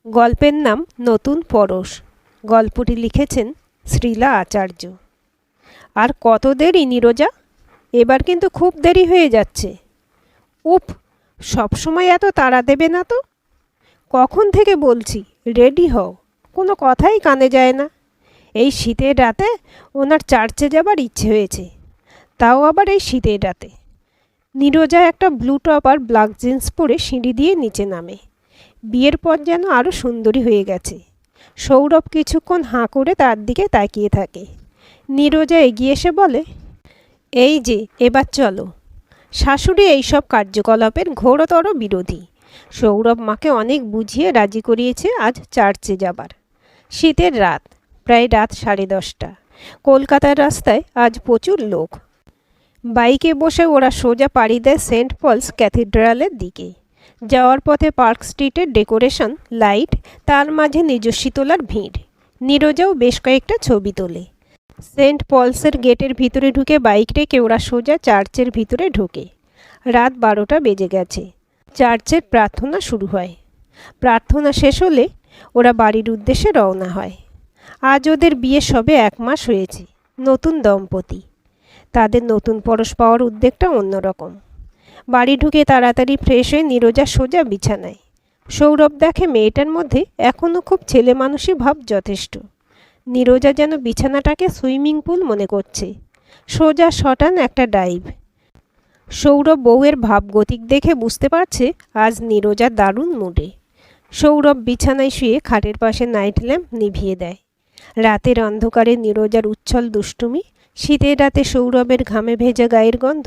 গল্পের নাম নতুন পরশ। গল্পটি লিখেছেন শ্রীলা আচার্য। আর কত দেরি নীরজা, এবার কিন্তু খুব দেরি হয়ে যাচ্ছে। উফ, সবসময় এত তাড়া দেবে না তো। কখন থেকে বলছি রেডি হও, কোনো কথাই কানে যায় না। এই শীতের রাতে ওনার চার্চে যাবার ইচ্ছে হয়েছে, তাও আবার এই শীতের রাতে। নীরজা একটা ব্লু টপ আর ব্ল্যাক জিন্স পরে সিঁড়ি দিয়ে নিচে নামে। বিয়ের পর যেন আরও সুন্দরী হয়ে গেছে। সৌরভ কিছুক্ষণ হাঁ করে তার দিকে তাকিয়ে থাকে। নীরজা এগিয়ে এসে বলে, এই যে এবার চলো। শাশুড়ি এইসব কার্যকলাপের ঘোরতর বিরোধী। সৌরভ মাকে অনেক বুঝিয়ে রাজি করিয়েছে আজ চার্চে যাবার। শীতের রাত, প্রায় রাত 10:30। কলকাতার রাস্তায় আজ প্রচুর লোক। বাইকে বসে ওরা সোজা পাড়ি দেয় সেন্ট পলস ক্যাথিড্রালের দিকে। যাওয়ার পথে পার্ক স্ট্রিটের ডেকোরেশন, লাইট, তার মাঝে নিজস্বী তোলার ভিড়। নীরজাও বেশ কয়েকটা ছবি তোলে। সেন্ট পলসের গেটের ভিতরে ঢুকে বাইক রেখে ওরা সোজা চার্চের ভিতরে ঢোকে। রাত 12টা বেজে গেছে। চার্চের প্রার্থনা শুরু হয়। প্রার্থনা শেষ হলে ওরা বাড়ির উদ্দেশ্যে রওনা হয়। আজ ওদের বিয়ে সবে 1 মাস হয়েছে। নতুন দম্পতি, তাদের নতুন পরশ পাওয়ার উদ্যোগটা অন্যরকম। বাড়ি ঢুকে তাড়াতাড়ি ফ্রেশ হয়ে নীরজা সোজা বিছানায়। সৌরভ দেখে মেয়েটার মধ্যে এখনও খুব ছেলে মানুষই ভাব যথেষ্ট। নীরজা যেন বিছানাটাকে সুইমিং পুল মনে করছে। সোজা শটান একটা ডাইভ। সৌরভ বউয়ের ভাবগতিক দেখে বুঝতে পারছে আজ নীরজা দারুণ মুডে। সৌরভ বিছানায় শুয়ে খাটের পাশে নাইট ল্যাম্প নিভিয়ে দেয়। রাতের অন্ধকারে নীরজার উচ্ছল দুষ্টুমি, শীতের রাতে সৌরভের ঘামে ভেজা গায়ের গন্ধ,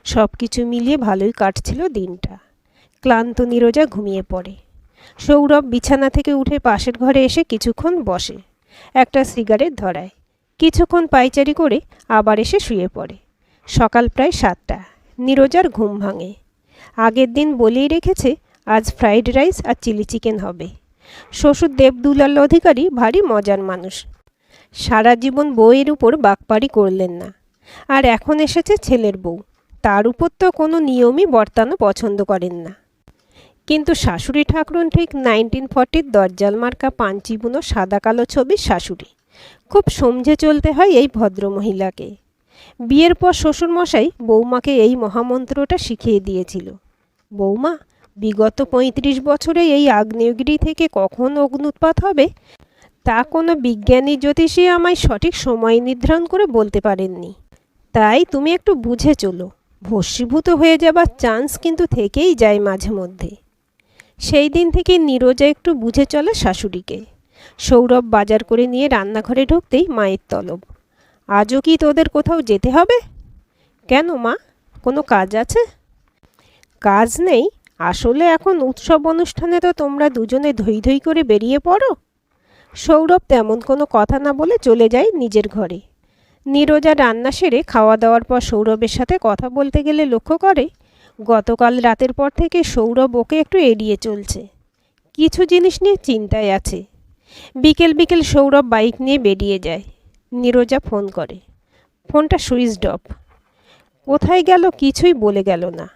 সব কিছু মিলিয়ে ভালোই কাটছিল দিনটা। ক্লান্ত নীরজা ঘুমিয়ে পড়ে। সৌরভ বিছানা থেকে উঠে পাশের ঘরে এসে কিছুক্ষণ বসে, একটা সিগারেট ধরায়। কিছুক্ষণ পায়চারি করে আবার এসে শুয়ে পড়ে। সকাল প্রায় 7টা। নীরজার ঘুম ভাঙে। আগের দিন বলেই রেখেছে আজ ফ্রাইড রাইস আর চিলি চিকেন হবে। শ্বশুর দেবদুলাল অধিকারী ভারী মজার মানুষ। সারা জীবন বউয়ের উপর বাকপাড়ি করলেন না, আর এখন এসেছে ছেলের বউ, তার উপর তো কোনো নিয়মই বর্তানো পছন্দ করেন না। কিন্তু শাশুড়ি ঠাকুরন ঠিক 1940 দরজাল মার্কা পাঞ্চি বুনো সাদা কালো ছবির শাশুড়ি। খুব সমঝে চলতে হয় এই ভদ্রমহিলাকে। বিয়ের পর শ্বশুরমশাই বৌমাকে এই মহামন্ত্রটা শিখিয়ে দিয়েছিল। বৌমা, বিগত 35 বছরে এই আগ্নেয়গিরি থেকে কখন অগ্ন্যুৎপাত হবে তা কোনো বিজ্ঞানী জ্যোতিষী আমায় সঠিক সময় নির্ধারণ করে বলতে পারেননি। তাই তুমি একটু বুঝে চলো, ভস্মীভূত হয়ে যাবার চান্স কিন্তু থেকেই যায় মাঝে মধ্যে। সেই দিন থেকে নীরজা একটু বুঝে চলে শাশুড়িকে। সৌরভ বাজার করে নিয়ে রান্নাঘরে ঢুকতেই মায়ের তলব, আজও কি তোদের কোথাও যেতে হবে? কেন মা, কোনো কাজ আছে? কাজ নেই, আসলে এখন উৎসব অনুষ্ঠানে তো তোমরা দুজনে ধৈ ধৈ করে বেরিয়ে পড়ো। সৌরভ তেমন কোনো কথা না বলে চলে যায় নিজের ঘরে। নীরজা রান্না সেরে খাওয়া দাওয়ার পর সৌরভের সাথে কথা বলতে গেলে লক্ষ্য করে গতকাল রাতের পর থেকে সৌরভ ওকে একটু এড়িয়ে চলছে। কিছু জিনিস নিয়ে চিন্তায় আছে। বিকেল বিকেল সৌরভ বাইক নিয়ে বেরিয়ে যায়। নীরজা ফোন করে, ফোনটা সুইচড অফ। কোথায় গেল কিছুই বলে গেল না।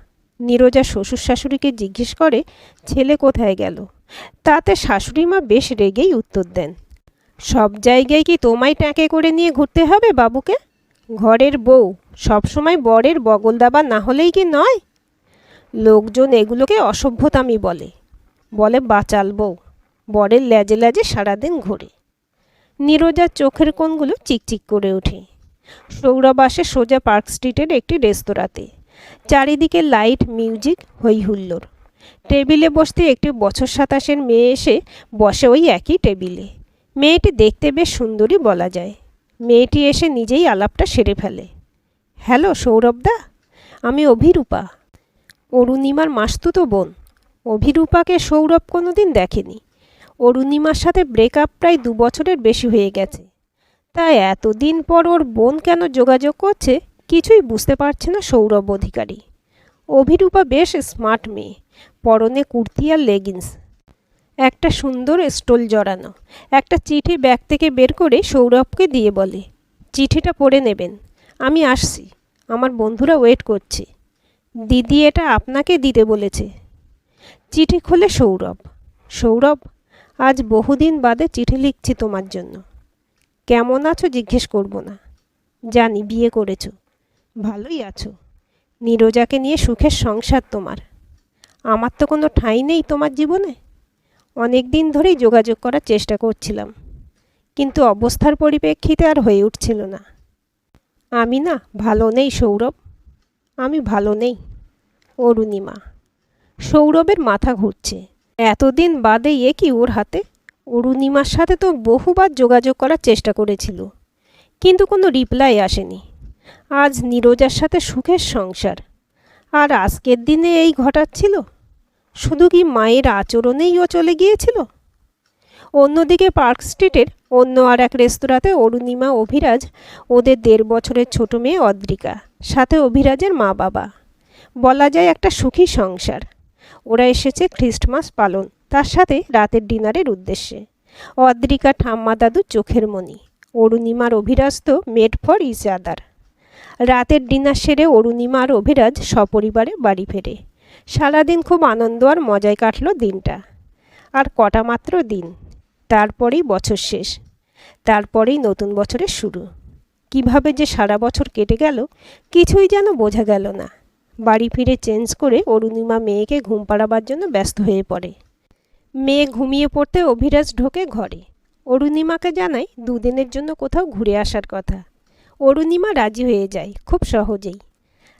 নীরজা শ্বশুর শাশুড়িকে জিজ্ঞেস করে ছেলে কোথায় গেল। তাতে শাশুড়ি মা বেশ রেগেই উত্তর দেন, সব জায়গায় কি তোমায় ট্যাঁকে করে নিয়ে ঘুরতে হবে বাবুকে? ঘরের বউ সবসময় বরের বগল দাবা না হলেই কি নয়? লোকজন এগুলোকে অসভ্যতামি বলে। বলে বাচাল বউ, বরের লেজে লেজে সারাদিন ঘোরে। নীরজার চোখের কোণগুলো চিকচিক করে ওঠে। সৌরভ আসে সোজা পার্ক স্ট্রিটের একটি রেস্তোরাঁতে। চারিদিকে লাইট, মিউজিক, হই হুল্লোড়। টেবিলে বসতে একটি বছর 27-এর মেয়ে এসে বসে ওই একই টেবিলে। মেয়েটি দেখতে বেশ সুন্দরী বলা যায়। মেয়েটি এসে নিজেই আলাপটা সেরে ফেলে। হ্যালো সৌরভদা, আমি অভিরূপা, অরুণিমার মাসতুতো বোন। অভিরূপাকে সৌরভ কোনো দিন দেখেনি। অরুণিমার সাথে ব্রেকআপ প্রায় 2 বছরের বেশি হয়ে গেছে। তাই এতদিন পর ওর বোন কেন যোগাযোগ করছে কিছুই বুঝতে পারছে না সৌরভ অধিকারী। অভিরূপা বেশ স্মার্ট মেয়ে, পরনে কুর্তি আর লেগিংস, একটা সুন্দর স্টোল জড়ানো। একটা চিঠি ব্যাগ থেকে বের করে সৌরভকে দিয়ে বলে, চিঠিটা পড়ে নেবেন, আমি আসছি, আমার বন্ধুরা ওয়েট করছে। দিদি এটা আপনাকে দিতে বলেছে। চিঠি খোলে সৌরভ। সৌরভ, আজ বহুদিন বাদে চিঠি লিখছি তোমার জন্য। কেমন আছো জিজ্ঞেস করব না, জানি বিয়ে করেছো, ভালোই আছো। নীরজাকে নিয়ে সুখের সংসার তোমার। আমার তো কোনো ঠাঁই নেই তোমার জীবনে। অনেক দিন ধরেই যোগাযোগ করার চেষ্টা করছিলাম, কিন্তু অবস্থার পরিপ্রেক্ষিতে আর হয়ে উঠছিল না। আমি না ভালো নেই সৌরভ, আমি ভালো নেই। অরুণিমা। সৌরভের মাথা ঘুরছে। এতদিন বাদে কি ওর হাতে? অরুণিমার সাথে তো বহুবার যোগাযোগ করার চেষ্টা করেছিল, কিন্তু কোনো রিপ্লাই আসেনি। আজ নীরজার সাথে সুখের সংসার, আর আজকের দিনে এই ঘটাচ্ছিল। শুধু কি মায়ের আচরণেই ও চলে গিয়েছিল? অন্যদিকে পার্ক স্ট্রিটের অন্য আর এক রেস্তোরাঁতে অরুণিমা, অভিরাজ, ওদের 1.5 বছরের ছোট মেয়ে অদ্রিকা, সাথে অভিরাজের মা বাবা। বলা যায় একটা সুখী সংসার। ওরা এসেছে খ্রিস্টমাস পালন, তার সাথে রাতের ডিনারের উদ্দেশ্যে। অদ্রিকা ঠাম্মা দাদু চোখের মণি, অরুণিমার অভিরাজ তো মেড ফর ইচ আদার। রাতের ডিনার সেরে অরুণিমা আর অভিরাজ সপরিবারে বাড়ি ফেরে। সারাদিন খুব আনন্দ আর মজায় কাটল দিনটা। আর কটা মাত্র দিন, তারপরেই বছর শেষ, তারপরেই নতুন বছরের শুরু। কিভাবে যে সারা বছর কেটে গেল কিছুই যেন বোঝা গেল না। বাড়ি ফিরে চেঞ্জ করে অরুণিমা মেয়েকে ঘুম পাড়াবার জন্য ব্যস্ত হয়ে পড়ে। মেয়ে ঘুমিয়ে পড়তে অভিরাজ ঢোকে ঘরে। অরুণিমাকে জানায় 2 দিনের জন্য কোথাও ঘুরে আসার কথা। অরুণিমা রাজি হয়ে যায় খুব সহজেই।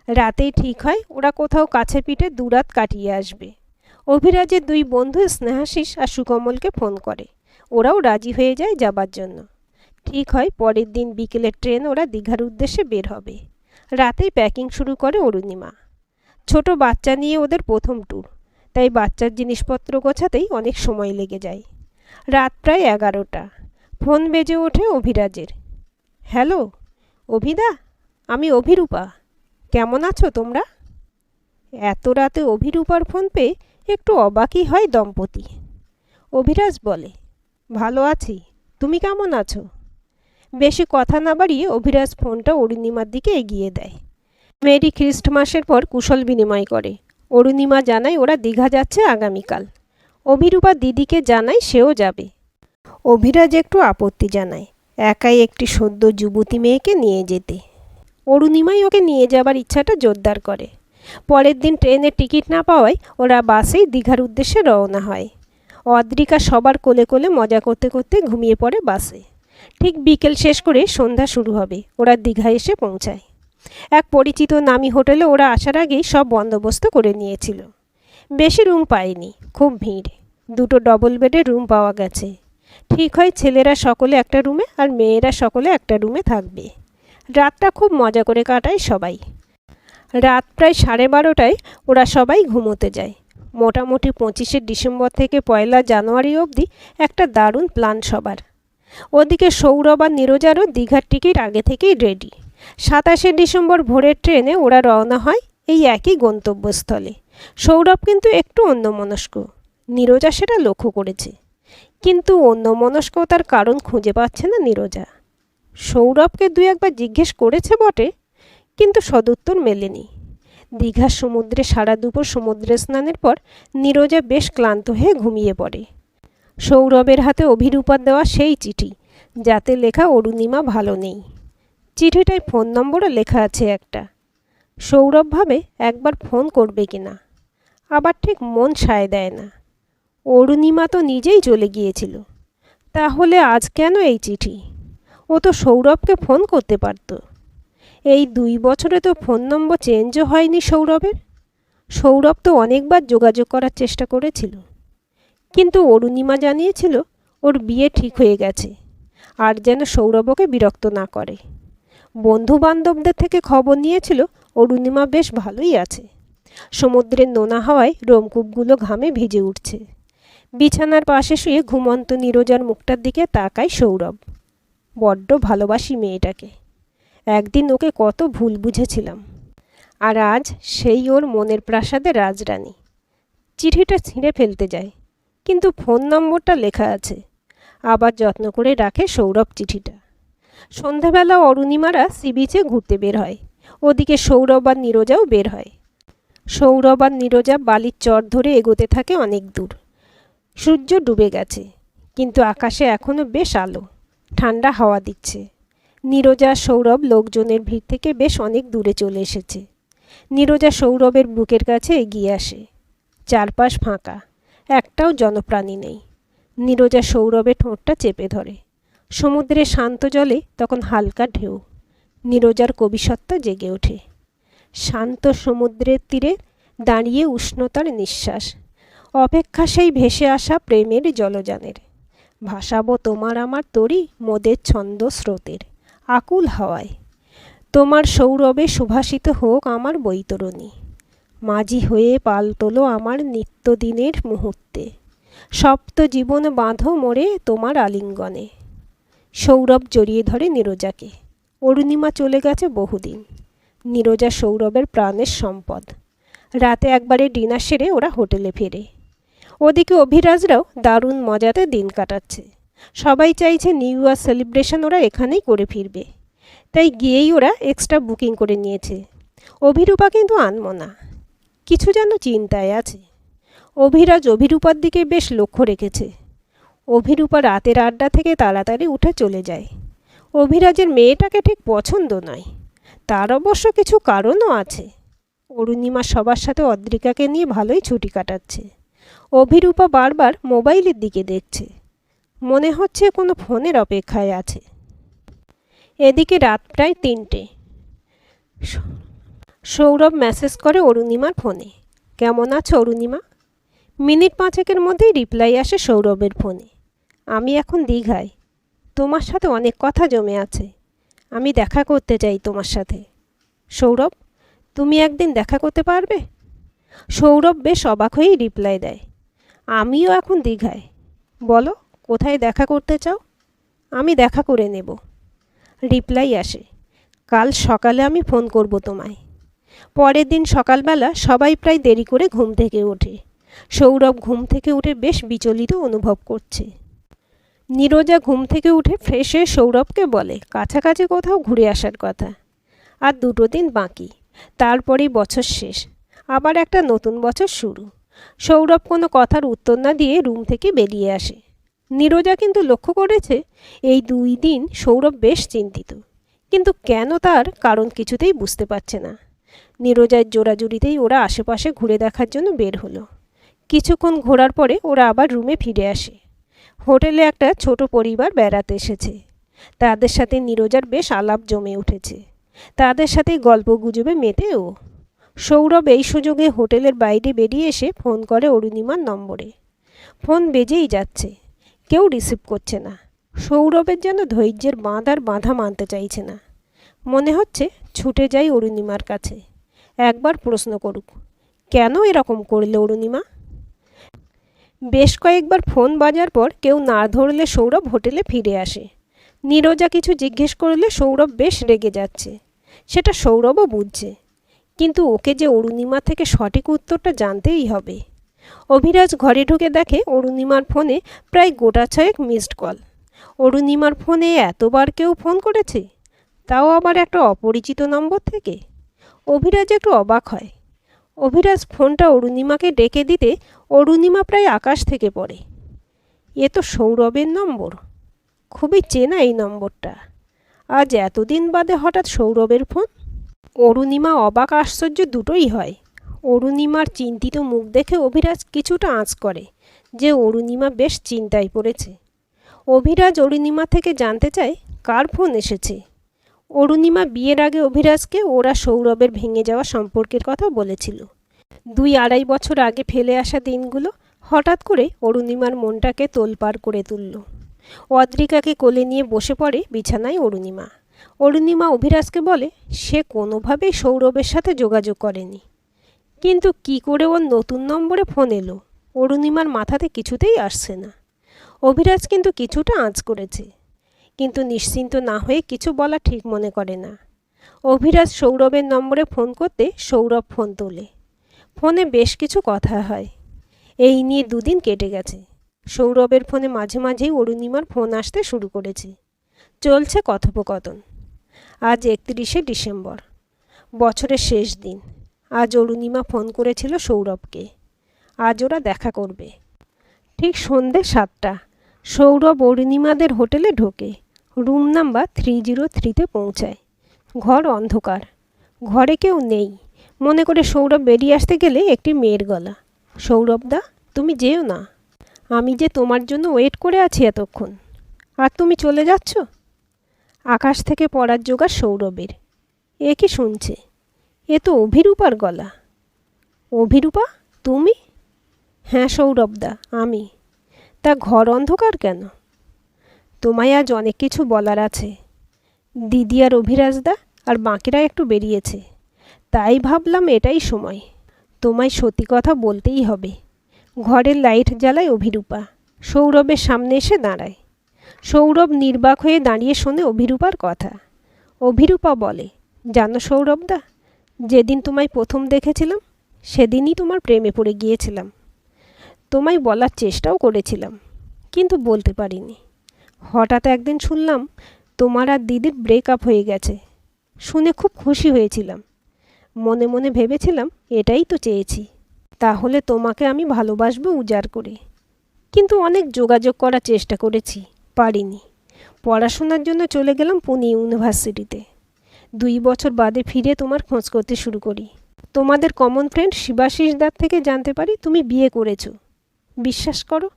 রাতেই ঠিক হয় ওরা কোথাও কাছে পিঠে 2 রাত কাটিয়ে আসবে। অভিরাজের 2 বন্ধু স্নেহাশিস আর সুকমলকে ফোন করে। ওরাও রাজি হয়ে যায় যাবার জন্য। ঠিক হয় পরের দিন বিকেলের ট্রেন ওরা দীঘার উদ্দেশ্যে বের হবে। রাতেই প্যাকিং শুরু করে অরুণিমা। ছোট বাচ্চা নিয়ে ওদের প্রথম ট্যুর, তাই বাচ্চার জিনিসপত্র গোছাতেই অনেক সময় লেগে যায়। রাত প্রায় 11টা। ফোন বেজে ওঠে অভিরাজের। হ্যালো অভিদা, আমি অভিরূপা। কেমন আছো তোমরা? এত রাতে অভিরূপার ফোন পেয়ে একটু অবাকই হয় দম্পতি। অভিরাজ বলে, ভালো আছি, তুমি কেমন আছো? বেশি কথা না বাড়িয়ে অভিরাজ ফোনটা অরুণিমার দিকে এগিয়ে দেয়। মেরি খ্রিস্টমাসের পর কুশল বিনিময় করে। অরুণিমা জানায় ওরা দীঘা যাচ্ছে আগামীকাল। অভিরূপা দিদিকে জানায় সেও যাবে। অভিরাজ একটু আপত্তি জানায় একাই একটি সদ্য যুবতী মেয়েকে নিয়ে যেতে। অরুণিমাই ওকে নিয়ে যাবার ইচ্ছাটা জোরদার করে। পরের দিন ট্রেনের টিকিট না পাওয়ায় ওরা বাসেই দীঘার উদ্দেশ্যে রওনা হয়। অদ্রিকা সবার কোলে কোলে মজা করতে করতে ঘুমিয়ে পড়ে বাসে। ঠিক বিকেল শেষ করে সন্ধ্যা শুরু হবে, ওরা দীঘা এসে পৌঁছায়। এক পরিচিত নামী হোটেলে ওরা আসার আগেই সব বন্দোবস্ত করে নিয়েছিল। বেশি রুম পায়নি, খুব ভিড়। 2টো ডবল বেডের রুম পাওয়া গেছে। ঠিক হয় ছেলেরা সকলে একটা রুমে আর মেয়েরা সকলে একটা রুমে থাকবে। রাতটা খুব মজা করে কাটায় সবাই। রাত প্রায় 12:30টায় ওরা সবাই ঘুমোতে যায়। মোটামুটি 25শে ডিসেম্বর থেকে 1লা জানুয়ারি অবধি একটা দারুণ প্ল্যান সবার। ওদিকে সৌরভ আর নীরজারও দীঘার টিকিট আগে থেকেই রেডি। 27শে ডিসেম্বর ভোরের ট্রেনে ওরা রওনা হয় এই একই গন্তব্যস্থলে। সৌরভ কিন্তু একটু অন্যমনস্ক, নীরজা সেটা লক্ষ্য করেছে। কিন্তু অন্যমনস্কতার কারণ খুঁজে পাচ্ছে না নীরজা। সৌরভকে 2-1বার জিজ্ঞেস করেছে বটে, কিন্তু সদুত্তর মেলেনি। দীঘার সমুদ্রে সারা দুপুর সমুদ্রে স্নানের পর নীরজা বেশ ক্লান্ত হয়ে ঘুমিয়ে পড়ে। সৌরভের হাতে অভিরূপার দেওয়া সেই চিঠি, যাতে লেখা অরুণিমা ভালো নেই। চিঠিটায় ফোন নম্বরও লেখা আছে একটা। সৌরভ ভাবে একবার ফোন করবে কিনা, আবার ঠিক মন সায় দেয় না। অরুণিমা তো নিজেই চলে গিয়েছিল, তাহলে আজ কেন এই চিঠি? ও তো সৌরভকে ফোন করতে পারত। এই 2 বছরে তো ফোন নম্বর চেঞ্জও হয়নি সৌরভের। সৌরভ তো অনেকবার যোগাযোগ করার চেষ্টা করেছিল, কিন্তু অরুণিমা জানিয়েছিল ওর বিয়ে ঠিক হয়ে গেছে, আর যেন সৌরভ ওকে বিরক্ত না করে। বন্ধু বান্ধবদের থেকে খবর নিয়েছিল অরুণিমা বেশ ভালোই আছে। সমুদ্রের নোনা হাওয়ায় রোমকূপগুলো ঘামে ভিজে উঠছে। বিছানার পাশে শুয়ে ঘুমন্ত নীরজার মুখটার দিকে তাকায় সৌরভ। বড্ড ভালোবাসি মেয়েটাকে। একদিন ওকে কত ভুল বুঝেছিলাম, আর আজ সেই ওর মনের প্রাসাদে রাজরানী। চিঠিটা ছিঁড়ে ফেলতে যায়, কিন্তু ফোন নম্বরটা লেখা আছে। আবার যত্ন করে রাখে সৌরভ চিঠিটা। সন্ধ্যাবেলা অরুণিমারা সি বিচে ঘুরতে বের হয়। ওদিকে সৌরভ আর নীরজাও বের হয়। সৌরভ আর নীরজা বালির চর ধরে এগোতে থাকে অনেক দূর। সূর্য ডুবে গেছে। কিন্তু আকাশে এখনও বেশ আলো, ঠান্ডা হাওয়া দিচ্ছে। নীরজা সৌরভ লোকজনের ভিড় থেকে বেশ অনেক দূরে চলে এসেছে। নীরজা সৌরভের বুকের কাছে এগিয়ে আসে। চারপাশ ফাঁকা, একটাও জনপ্রাণী নেই। নীরজা সৌরভের ঠোঁটটা চেপে ধরে। সমুদ্রের শান্ত জলে তখন হালকা ঢেউ। নীরজার কবিসত্তা জেগে ওঠে। শান্ত সমুদ্রের তীরে দাঁড়িয়ে উষ্ণতার নিঃশ্বাস, অপেক্ষা সেই ভেসে আসা প্রেমের জলযানের। ভাসাবো তোমার আমার তরি মোদের ছন্দ স্রোতের আকুল হাওয়ায়। তোমার সৌরভে সুভাষিত হোক আমার বৈতরণী। মাঝি হয়ে পাল তোলো আমার নিত্যদিনের মুহূর্তে। সপ্ত জীবন বাঁধো মোরে তোমার আলিঙ্গনে। সৌরভ জড়িয়ে ধরে নীরজাকে। অরুণিমা চলে গেছে বহুদিন। নীরজা সৌরভের প্রাণের সম্পদ। রাতে একবারে ডিনার সেরে ওরা হোটেলে ফেরে। ওদিকে অভিরাজরাও দারুণ মজাতে দিন কাটাচ্ছে। সবাই চাইছে নিউ ইয়ার সেলিব্রেশন ওরা এখানেই করে ফিরবে, তাই গিয়েই ওরা এক্সট্রা বুকিং করে নিয়েছে। অভিরূপা কিন্তু আনমো না, কিছু যেন চিন্তায় আছে। অভিরাজ অভিরূপার দিকে বেশ লক্ষ্য রেখেছে। অভিরূপা রাতের আড্ডা থেকে তাড়াতাড়ি উঠে চলে যায়। অভিরাজের মেয়েটাকে ঠিক পছন্দ নয়, তার অবশ্য কিছু কারণও আছে। অরুণিমা সবার সাথে অদ্রিকাকে নিয়ে ভালোই ছুটি কাটাচ্ছে। অভিরূপা বারবার মোবাইলের দিকে দেখছে, মনে হচ্ছে কোনো ফোনের অপেক্ষায় আছে। এদিকে রাত প্রায় 3টে। সৌরভ মেসেজ করে অরুণিমার ফোনে, কেমন আছো অরুণিমা? মিনিট 5 মধ্যেই রিপ্লাই আসে সৌরভের ফোনে, আমি এখন দীঘায়, তোমার সাথে অনেক কথা জমে আছে, আমি দেখা করতে চাই তোমার সাথে। সৌরভ, তুমি একদিন দেখা করতে পারবে? সৌরভ বেশ অবাক হয়েই রিপ্লাই দেয়, আমিও এখন দীঘায়, বলো কোথায় দেখা করতে চাও, আমি দেখা করে নেব। রিপ্লাই আসে, কাল সকালে আমি ফোন করব তোমায়। পরের দিন সকালবেলা সবাই প্রায় দেরি করে ঘুম থেকে ওঠে। সৌরভ ঘুম থেকে উঠে বেশ বিচলিত অনুভব করছে। নীরজা ঘুম থেকে উঠে ফ্রেশ হয়ে সৌরভকে বলে কাছাকাছি কোথাও ঘুরে আসার কথা। আর 2 দিন বাকি, তারপরেই বছর শেষ, আবার একটা নতুন বছর শুরু। সৌরভ কোনো কথার উত্তর না দিয়ে রুম থেকে বেরিয়ে আসে। নীরজা কিন্তু লক্ষ্য করেছে এই 2 দিন সৌরভ বেশ চিন্তিত, কিন্তু কেন তার কারণ কিছুতেই বুঝতে পারছে না। নীরজার জোড়াজুড়িতেই ওরা আশেপাশে ঘুরে দেখার জন্য বের হলো। কিছুক্ষণ ঘোরার পরে ওরা আবার রুমে ফিরে আসে। হোটেলে একটা ছোট পরিবার বেড়াতে এসেছে। তাদের সাথে নীরজার বেশ আলাপ জমে উঠেছে। তাদের সাথে গল্প গুজবে মেতেও। সৌরভ এই সুযোগে হোটেলের বাইরে বেরিয়ে এসে ফোন করে অরুণিমার নম্বরে। ফোন বেজেই যাচ্ছে, কেউ রিসিভ করছে না। সৌরভের যেন ধৈর্যের বাঁধ আর বাঁধা মানতে চাইছে না। মনে হচ্ছে ছুটে যাই অরুণিমার কাছে, একবার প্রশ্ন করুক, কেন এরকম করলে অরুণিমা? বেশ কয়েকবার ফোন বাজার পর কেউ না ধরলে সৌরভ হোটেলে ফিরে আসে। নীরজা কিছু জিজ্ঞেস করলে সৌরভ বেশ রেগে যাচ্ছে, সেটা সৌরভও বুঝছে, কিন্তু ওকে যে অরুণিমা থেকে সঠিক উত্তরটা জানতেই হবে। অভিরাজ ঘরে ঢুকে দেখে অরুণিমার ফোনে প্রায় গোটা 6 মিসড কল। অরুণিমার ফোনে এতবার কেউ ফোন করেছে, তাও আবার একটা অপরিচিত নম্বর থেকে। অভিরাজ একটু অবাক হয়। অভিরাজ ফোনটা অরুণিমাকে ডেকে দিতে অরুণিমা প্রায় আকাশ থেকে পড়ে। এ তো সৌরভের নম্বর, খুবই চেনা এই নম্বরটা। আজ এতদিন বাদে হঠাৎ সৌরভের ফোন। অরুণিমা অবাক আশ্চর্য দুটোই হয়। অরুণিমার চিন্তিত মুখ দেখে অভিরাজ কিছুটা আঁচ করে যে অরুণিমা বেশ চিন্তায় পড়েছে। অভিরাজ অরুণিমা থেকে জানতে চায় কার ফোন এসেছে। অরুণিমা বিয়ের আগে অভিরাজকে ওরা সৌরভের ভেঙে যাওয়া সম্পর্কের কথা বলেছিল। 2-2.5 বছর আগে ফেলে আসা দিনগুলো হঠাৎ করে অরুণিমার মনটাকে তোলপাড় করে তুলল। অদ্রিকাকে কোলে নিয়ে বসে পড়ে বিছানায় অরুণিমা। অরুণিমা অভিরাজকে বলে সে কোনোভাবেই সৌরভের সাথে যোগাযোগ করেনি, কিন্তু কি করে ওর নতুন নম্বরে ফোন এলো অরুণিমার মাথাতে কিছুতেই আসছে না। অভিরাজ কিন্তু কিছুটা আঁচ করেছে, কিন্তু নিশ্চিন্ত না হয়ে কিছু বলা ঠিক মনে করে না। অভিরাজ সৌরভের নম্বরে ফোন করতে সৌরভ ফোন তোলে। ফোনে বেশ কিছু কথা হয়। এই নিয়ে 2 দিন কেটে গেছে। সৌরভের ফোনে মাঝে মাঝেই অরুণিমার ফোন আসতে শুরু করেছে। চলছে কথোপকথন। আজ 31শে ডিসেম্বর, বছরের শেষ দিন। আজ অরুণিমা ফোন করেছিল সৌরভকে, আজ ওরা দেখা করবে। ঠিক সন্ধ্যে 7টা সৌরভ অরুণিমাদের হোটেলে ঢোকে, রুম নাম্বার 303-তে পৌঁছায়। ঘর অন্ধকার, ঘরে কেউ নেই মনে করে সৌরভ বেরিয়ে আসতে গেলে একটি মেয়ের গলা, সৌরভদা তুমি যেও না, আমি যে তোমার জন্য ওয়েট করে আছি এতক্ষণ, আর তুমি চলে যাচ্ছ। আকাশ থেকে পড়ার জোগাড় সৌরভের। এ কি শুনছে? এ তো অভিরূপার গলা। অভিরূপা তুমি? হ্যাঁ সৌরভদা আমি। তা ঘর অন্ধকার কেন? তোমায় আজ অনেক কিছু বলার আছে। দিদি আর অভিরাজদা আর বাকিরা একটু বেরিয়েছে, তাই ভাবলাম এটাই সময়, তোমায় সত্যি কথা বলতেই হবে। ঘরের লাইট জ্বালায় অভিরূপা, সৌরভের সামনে এসে দাঁড়ায়। সৌরভ নির্বাক হয়ে দাঁড়িয়ে শোনে অভিরূপার কথা। অভিরূপা বলে, জানো সৌরভদা, যেদিন তোমায় প্রথম দেখেছিলাম সেদিনই তোমার প্রেমে পড়ে গিয়েছিলাম। তোমায় বলার চেষ্টাও করেছিলাম, কিন্তু বলতে পারিনি। হঠাৎ একদিন শুনলাম তোমার আর দিদির ব্রেকআপ হয়ে গেছে। শুনে খুব খুশি হয়েছিলাম। মনে মনে ভেবেছিলাম এটাই তো চেয়েছি, তাহলে তোমাকে আমি ভালোবাসবো উজাড় করে। কিন্তু অনেক যোগাযোগ করার চেষ্টা করেছি, পারিনি। পড়াশোনার জন্য চলে গেলাম পুনে ইউনিভার্সিটিতে। 2 বছর বাদে ফিরে তোমার খোঁজ করতে শুরু করি। তোমাদের কমন ফ্রেন্ড শিবাশিসদার থেকে জানতে পারি তুমি বিয়ে করেছো। বিশ্বাস করো,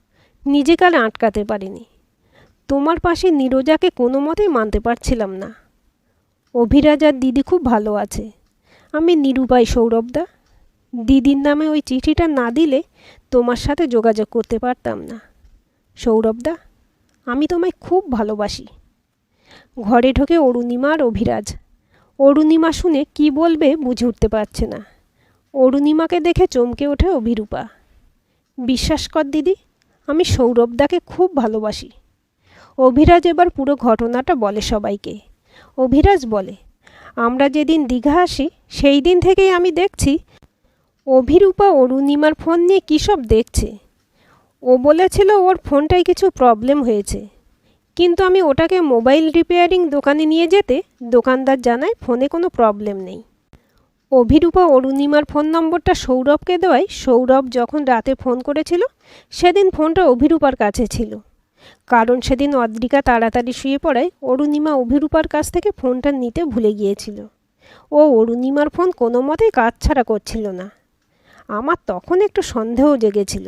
নিজেকে আর আটকাতে পারিনি। তোমার পাশে নীরজাকে কোনো মতেই মানতে পারছিলাম না। অভিরাজ আর দিদি খুব ভালো আছে। আমি নিরুপায় সৌরভদা। দিদির নামে ওই চিঠিটা না দিলে তোমার সাথে যোগাযোগ করতে পারতাম না। সৌরভদা, আমি তোমায় খুব ভালোবাসি। ঘরে ঢোকে অরুণিমা আর অভিরাজ। অরুণিমা শুনে কি বলবে বুঝে উঠতে পারছে না। অরুণিমাকে দেখে চমকে ওঠে অভিরূপা। বিশ্বাস কর দিদি, আমি সৌরভদাকে খুব ভালোবাসি। অভিরাজ এবার পুরো ঘটনাটা বলে সবাইকে। অভিরাজ বলে, আমরা যেদিন দীঘা আসি সেই দিন থেকেই আমি দেখছি অভিরূপা অরুণিমার ফোন নিয়ে কী সব দেখছে। ও বলেছিল ওর ফোনটায় কিছু প্রবলেম হয়েছে, কিন্তু আমি ওটাকে মোবাইল রিপেয়ারিং দোকানে নিয়ে যেতে দোকানদার জানায় ফোনে কোনো প্রবলেম নেই। অভিরূপা অরুণিমার ফোন নম্বরটা সৌরভকে দেওয়ায় সৌরভ যখন রাতে ফোন করেছিল সেদিন ফোনটা অভিরূপার কাছে ছিল, কারণ সেদিন অদ্রিকা তাড়াতাড়ি শুয়ে পড়ায় অরুণিমা অভিরূপার কাছ থেকে ফোনটা নিতে ভুলে গিয়েছিল। ও অরুণিমার ফোন কোনো মতেই কাজ ছাড়া করছিল না। আমার তখন একটু সন্দেহ জেগেছিল।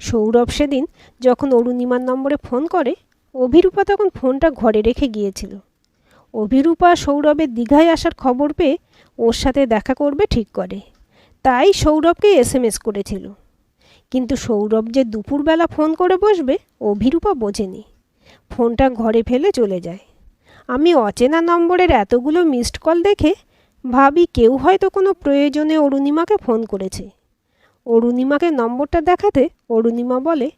সৌরভ সেদিন যখন অরুণিমার নম্বরে ফোন করে অভিরূপা তখন ফোনটা ঘরে রেখে গিয়েছিল। অভিরূপা সৌরভের দীঘায় আসার খবর পেয়ে ওর সাথে দেখা করবে ঠিক করে, তাই সৌরভকে SMS করেছিল। কিন্তু সৌরভ যে দুপুরবেলা ফোন করে বসবে অভিরূপা বোঝেনি। ফোনটা ঘরে ফেলে চলে যায়। আমি অচেনা নম্বরের এতগুলো মিসড কল দেখে ভাবি কেউ হয়তো কোনো প্রয়োজনে অরুণিমাকে ফোন করেছে। অরুণিমাকে নম্বরটা দেখাতে অরুণিমা বলে,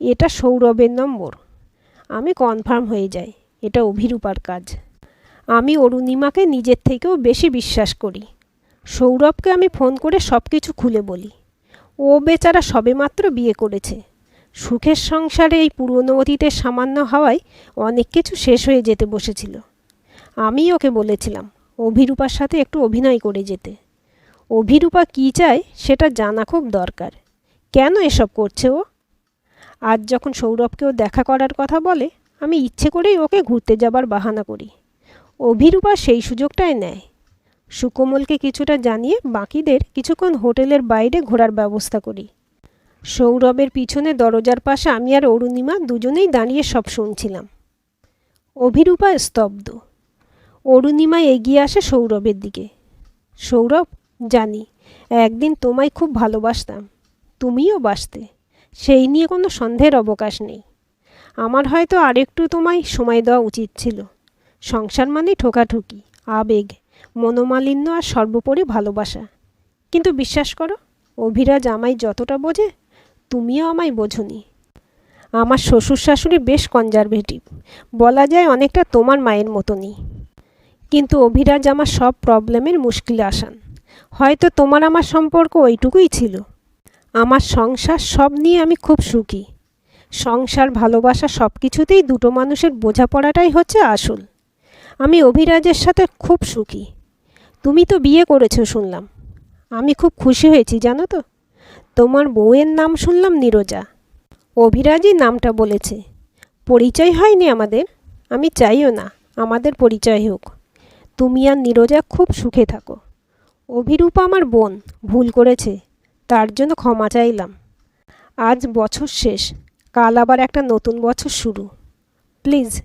এটা সৌরভের নম্বর। আমি কনফার্ম হয়ে যাই এটা অভিরূপার কাজ। আমি অরুণিমাকে নিজের থেকেও বেশি বিশ্বাস করি। সৌরভকে আমি ফোন করে সব কিছু খুলে বলি। ও বেচারা সবেমাত্র বিয়ে করেছে। সুখের সংসারে এই পুরনো অতীতের সামান্য হাওয়ায় অনেক কিছু শেষ হয়ে যেতে বসেছিল। আমি ওকে বলেছিলাম অভিরূপার সাথে একটু অভিনয় করে যেতে। অভিরূপা কী চায় সেটা জানা খুব দরকার। কেন এসব করছে ও? আজ যখন সৌরভকেও দেখা করার কথা বলে আমি ইচ্ছে করেই ওকে ঘুরতে যাবার বাহানা করি। অভিরূপা সেই সুযোগটাই নেয়। সুকোমলকে কিছুটা জানিয়ে বাকিদের কিছুক্ষণ হোটেলের বাইরে ঘোরার ব্যবস্থা করি। সৌরভের পিছনে দরজার পাশে আমি আর অরুণিমা দুজনেই দাঁড়িয়ে সব শুনছিলাম। অভিরূপা স্তব্ধ। অরুণিমা এগিয়ে আসে সৌরভের দিকে। সৌরভ, জানি একদিন তোমায় খুব ভালোবাসতাম, তুমিও বাসতে, সেই নিয়ে কোনো সন্দেহের অবকাশ নেই। আমার হয়তো আরেকটু তোমায় সময় দেওয়া উচিত ছিল। সংসার মানে ঠোকাঠুকি, আবেগ, মনোমালিন্য আর সর্বোপরি ভালোবাসা। কিন্তু বিশ্বাস করো, অভিরাজ আমায় যতটা বোঝে তুমিও আমায় বোঝোনি। আমার শ্বশুর শাশুড়ি বেশ কনজারভেটিভ, বলা যায় অনেকটা তোমার মায়ের মতনই। কিন্তু অভিরাজ আমার সব প্রবলেমের মুশকিল আসান। হয়তো তোমার আমার সম্পর্ক ওইটুকুই ছিল। আমার সংসার সব নিয়ে আমি খুব সুখী। সংসার, ভালোবাসা সব কিছুতেই দুটো মানুষের বোঝাপড়াটাই হচ্ছে আসল। আমি অভিরাজের সাথে খুব সুখী। তুমি তো বিয়ে করেছো শুনলাম। আমি খুব খুশি হয়েছি জানো তো। তোমার বউয়ের নাম শুনলাম নীরজা। অভিরাজই নামটা বলেছে। পরিচয় হয়নি আমাদের, আমি চাইও না আমাদের পরিচয় হোক। তুমি আর নীরজা খুব সুখে থাকো। অভিরূপা আমার বোন, ভুল করেছে, তার জন্য ক্ষমা চাইলাম। আজ বছর শেষ, কাল আবার একটা নতুন বছর শুরু। প্লিজ,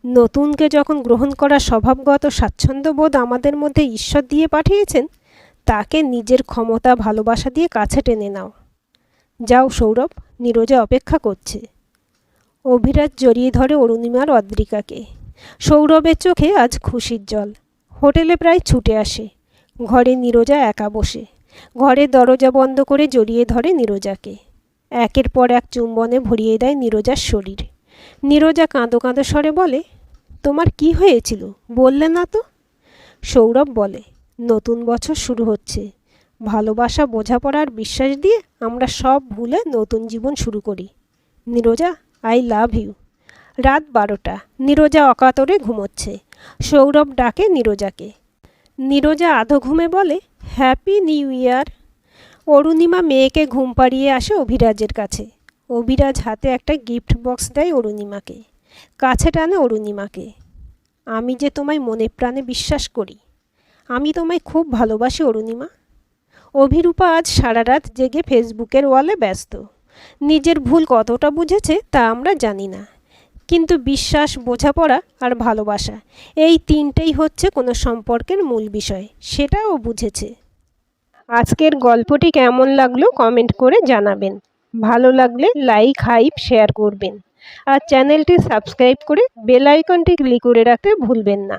নতুনকে যখন গ্রহণ করার স্বভাবগত স্বাচ্ছন্দ্যবোধ আমাদের মধ্যে ঈশ্বর দিয়ে পাঠিয়েছেন, তাকে নিজের ক্ষমতা ভালোবাসা দিয়ে কাছে টেনে নাও। যাও সৌরভ, নীরজা অপেক্ষা করছে। অভিরাজ জড়িয়ে ধরে অরুণিমার অদ্রিকাকে। সৌরভের চোখে আজ খুশির জল। হোটেলে প্রায় ছুটে আসে। ঘরে নীরজা একা বসে। ঘরের দরজা বন্ধ করে জড়িয়ে ধরে নীরজাকে। একের পর এক চুম্বনে ভরিয়ে দেয় নীরজার শরীর। নীরজা কাঁদো কাঁদো স্বরে বলে, তোমার কি হয়েছিল বললে না তো? সৌরভ বলে, নতুন বছর শুরু হচ্ছে, ভালোবাসা, বোঝাপড়ার বিশ্বাস দিয়ে আমরা সব ভুলে নতুন জীবন শুরু করি। Neerja, I love you. রাত 12টা। নীরজা অকাতরে ঘুমোচ্ছে। সৌরভ ডাকে নীরজাকে। নীরজা আধো ঘুমে বলে, হ্যাপি নিউ ইয়ার। অরুণিমা মেয়েকে ঘুম পাড়িয়ে আসে অভিরাজের কাছে। অভিরাজ হাতে একটা গিফট বক্স দেয় অরুণিমাকে। কাছে টানে অরুণিমাকে। আমি যে তোমায় মনে প্রাণে বিশ্বাস করি। আমি তোমায় খুব ভালোবাসি অরুণিমা। অভিরূপা আজ সারা রাত জেগে ফেসবুকের ওয়ালে ব্যস্ত। নিজের ভুল কতটা বুঝেছে তা আমরা জানি না, কিন্তু বিশ্বাস, বোঝাপড়া আর ভালোবাসা, এই তিনটেই হচ্ছে কোনো সম্পর্কের মূল বিষয়, সেটাও বুঝেছে। আজকের গল্পটি কেমন লাগলো কমেন্ট করে জানাবেন। ভালো লাগলে লাইক, হাইপ, শেয়ার করবেন। আর চ্যানেলটি সাবস্ক্রাইব করে বেল আইকনটি ক্লিক করে রাখতে ভুলবেন না।